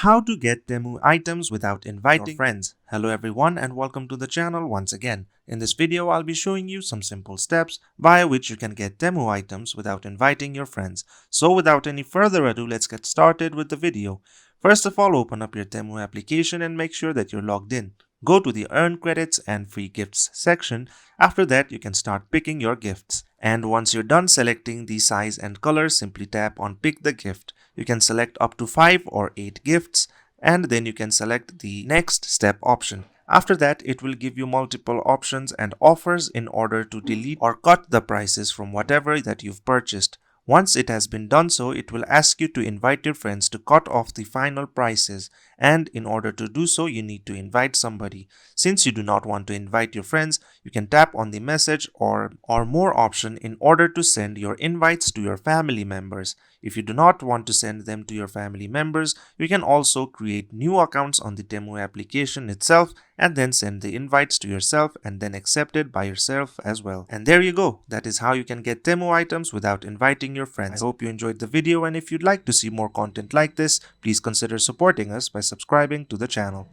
How to get Temu items without inviting your friends. Hello everyone and welcome to the channel once again. In this video, I'll be showing you some simple steps via which you can get Temu items without inviting your friends. So without any further ado, let's get started with the video. First of all, open up your Temu application and make sure that you're logged in. Go to the Earn Credits and Free Gifts section. After that, you can start picking your gifts. And once you're done selecting the size and color, simply tap on Pick the Gift. You can select up to 5 or 8 gifts, and then you can select the next step option. After that, it will give you multiple options and offers in order to delete or cut the prices from whatever that you've purchased. Once it has been done so, it will ask you to invite your friends to cut off the final prices, and in order to do so, you need to invite somebody. Since you do not want to invite your friends, you can tap on the message or more option in order to send your invites to your family members. If you do not want to send them to your family members, you can also create new accounts on the Temu application itself and then send the invites to yourself and then accept it by yourself as well. And there you go. That is how you can get Temu items without inviting your friends. I hope you enjoyed the video, and if you'd like to see more content like this, please consider supporting us by subscribing to the channel.